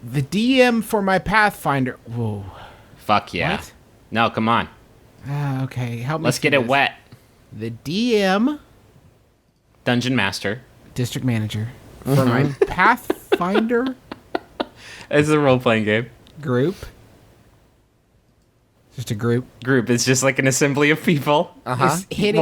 The DM for my Pathfinder. Whoa. Fuck yeah. What? No, come on. Okay, help me. Let's get it wet. The DM, Dungeon Master. district manager, for my Pathfinder It's a role-playing game. group. Just a group. Group is just like an assembly of people. Is hitting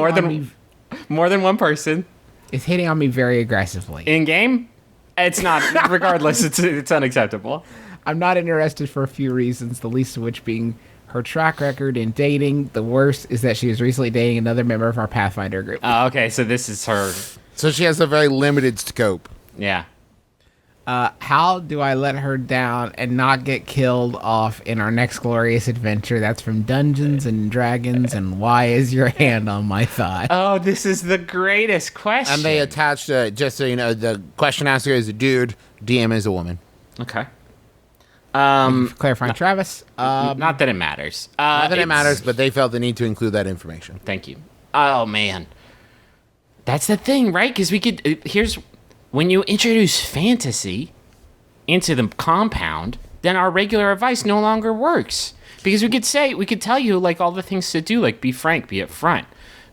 More than one person. Is hitting on me very aggressively. In game, it's not. Regardless, it's unacceptable. I'm not interested for a few reasons, the least of which being her track record in dating. The worst is that she was recently dating another member of our Pathfinder group. Okay, so this is her. So she has a very limited scope. Yeah. How do I let her down and not get killed off in our next glorious adventure? That's from Dungeons and Dragons, and why is your hand on my thigh? Oh, this is the greatest question. And they attached, just so you know, the question asker is a dude, DM is a woman. Okay. Clarifying, Travis. Not that it matters. Not that it matters, but they felt the need to include that information. Thank you. Oh, man. That's the thing, right? Because we could... here's... When you introduce fantasy into the compound, then our regular advice no longer works. Because we could tell you, like, all the things to do, like, be frank, be upfront,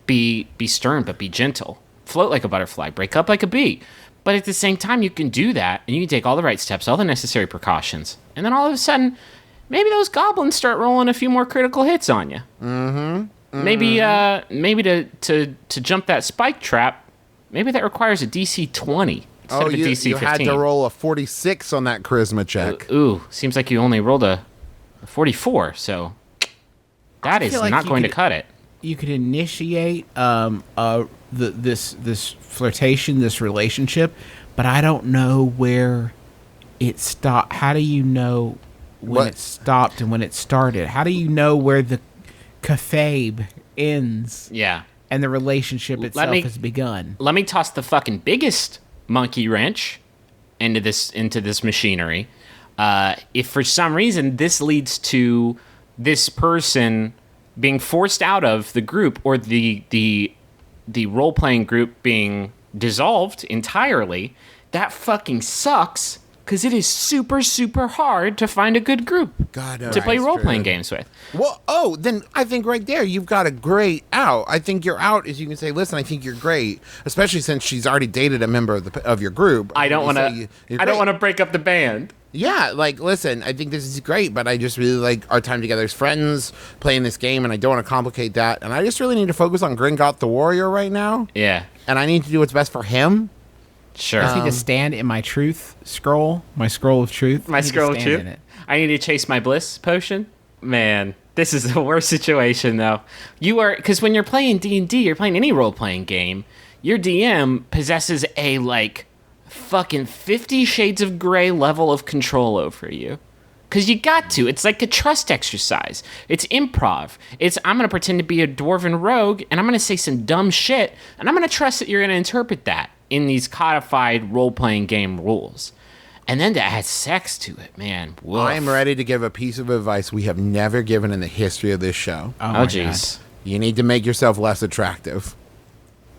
be stern, but be gentle, float like a butterfly, break up like a bee. But at the same time, you can do that, and you can take all the right steps, all the necessary precautions, and then all of a sudden, maybe those goblins start rolling a few more critical hits on you. Mm-hmm. Maybe to jump that spike trap, maybe that requires a DC 20 instead of a DC 15. You had to roll a 46 on that charisma check. Ooh, seems like you only rolled a 44, so that is like not going to cut it. You could initiate this flirtation, this relationship, but I don't know where it stopped. How do you know when it stopped and when it started? How do you know where the kayfabe ends? Yeah. And the relationship itself has begun. Let me toss the fucking biggest monkey wrench into this machinery. If for some reason this leads to this person being forced out of the group, or the role-playing group being dissolved entirely, that fucking sucks, because it is super, super hard to find a good group to play role-playing games with. Well, then I think right there you've got a great out. I think your out is you can say, listen, I think you're great, especially since she's already dated a member of your group. I don't want to break up the band. Yeah, like, listen, I think this is great, but I just really like our time together as friends playing this game, and I don't want to complicate that. And I just really need to focus on Gringotts the Warrior right now. Yeah. And I need to do what's best for him. Sure. I need to stand in my truth scroll, my scroll of truth. My scroll of truth? I need to chase my bliss potion? Man, this is the worst situation, though. Because when you're playing D&D, you're playing any role-playing game, your DM possesses a, like, fucking 50 Shades of Grey level of control over you. Because you got to. It's like a trust exercise. It's improv. I'm going to pretend to be a dwarven rogue, and I'm going to say some dumb shit, and I'm going to trust that you're going to interpret that in these codified role-playing game rules. And then to add sex to it, man. Woof. I'm ready to give a piece of advice we have never given in the history of this show. Oh, jeez. You need to make yourself less attractive.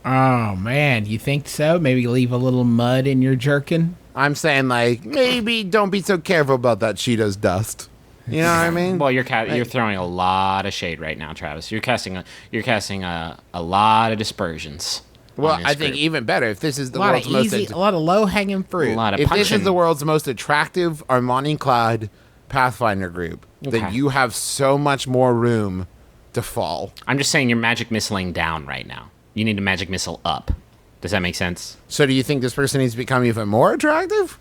Oh, man. You think so? Maybe leave a little mud in your jerkin? I'm saying, like, maybe don't be so careful about that Cheetos dust. You know what I mean? Well, you're throwing a lot of shade right now, Travis. You're casting a lot of dispersions. Well, I think even better if this is the world's a lot of low-hanging fruit. If this is the world's most attractive Armani-clad Pathfinder group, then you have so much more room to fall. I'm just saying you're magic missiling down right now. You need to magic missile up. Does that make sense? So do you think this person needs to become even more attractive?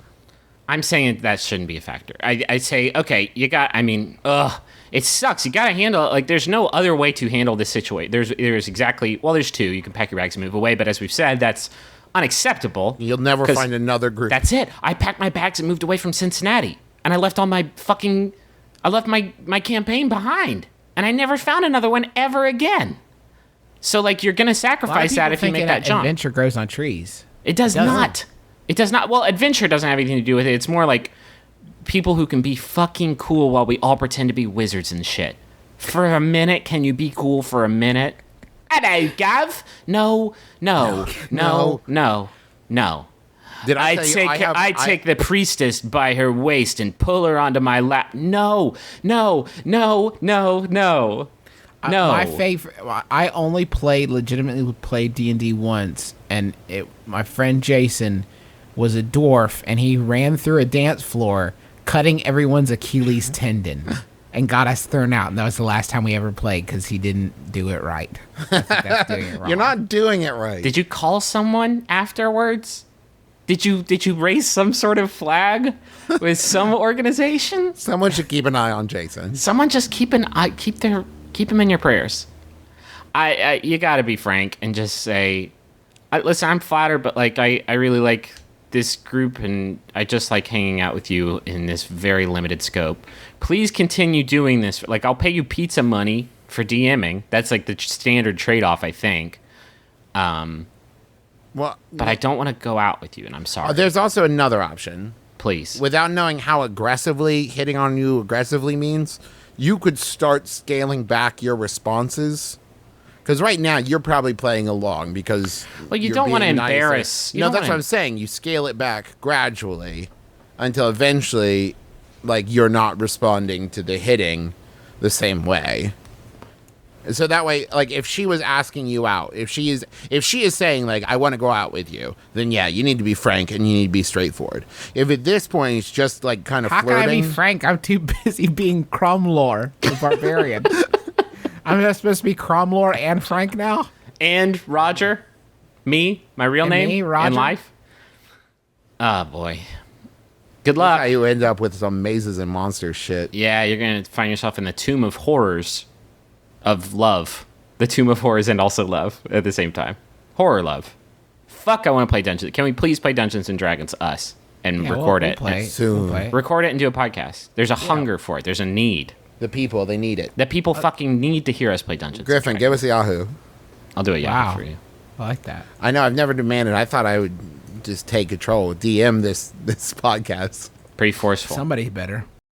I'm saying that shouldn't be a factor. I say, okay, it sucks. You got to handle it. Like, there's no other way to handle this situation. There's there's two. You can pack your bags and move away, but as we've said, that's unacceptable. You'll never find another group. That's it. I packed my bags and moved away from Cincinnati, and I left my campaign behind, and I never found another one ever again. So, like, you're going to sacrifice that if you make that jump. Adventure grows on trees. It does not. It does not. Well, adventure doesn't have anything to do with it. It's more like people who can be fucking cool while we all pretend to be wizards and shit. For a minute, can you be cool for a minute? Hello, Gav. No. Did I I'd tell you I'd take the priestess by her waist and pull her onto my lap. No. No. My favorite. I only legitimately played D&D once, and my friend Jason was a dwarf, and he ran through a dance floor, cutting everyone's Achilles tendon, and got us thrown out. And that was the last time we ever played because he didn't do it right. That's doing it wrong. You're not doing it right. Did you call someone afterwards? Did you raise some sort of flag with some organization? Someone should keep an eye on Jason. Someone just keep him in your prayers. You got to be frank and just say, listen, I'm flattered, but like I really like this group and I just like hanging out with you in this very limited scope. Please continue doing this. Like, I'll pay you pizza money for DMing. That's like the standard trade-off, I think. Well, but I don't want to go out with you, and I'm sorry. There's also another option. Please. Without knowing how aggressively hitting on you aggressively means, you could start scaling back your responses. Because right now, you're probably playing along because... Well, you don't want to embarrass... No, that's what I'm saying. You scale it back gradually until eventually, like, you're not responding to the hitting the same way. So that way, like, if she was asking you out, if she is saying, like, I want to go out with you, then yeah, you need to be frank and you need to be straightforward. If at this point it's just, like, kind of flirting... How can I be frank? I'm too busy being Cromlore, the barbarian. I'm not supposed to be Cromlore and Frank now? And Roger? Me? My real name? Me, Roger? In life? Oh, boy. Good luck. That's how you end up with some mazes and monsters shit. Yeah, you're going to find yourself in the Tomb of Horrors of love. The Tomb of Horrors and also love at the same time. Horror love. Fuck, I want to play Dungeons. Can we please play Dungeons and Dragons, us, and record it? Play. Soon. We'll play. Record it and do a podcast. There's a hunger for it. There's a need. The people, they need it. The people fucking need to hear us play Dungeons. Griffin, give us Yahoo. I'll do a Yahoo Wow. for you. I like that. I know, I've never demanded. I thought I would just take control, DM this podcast. Pretty forceful. Somebody better.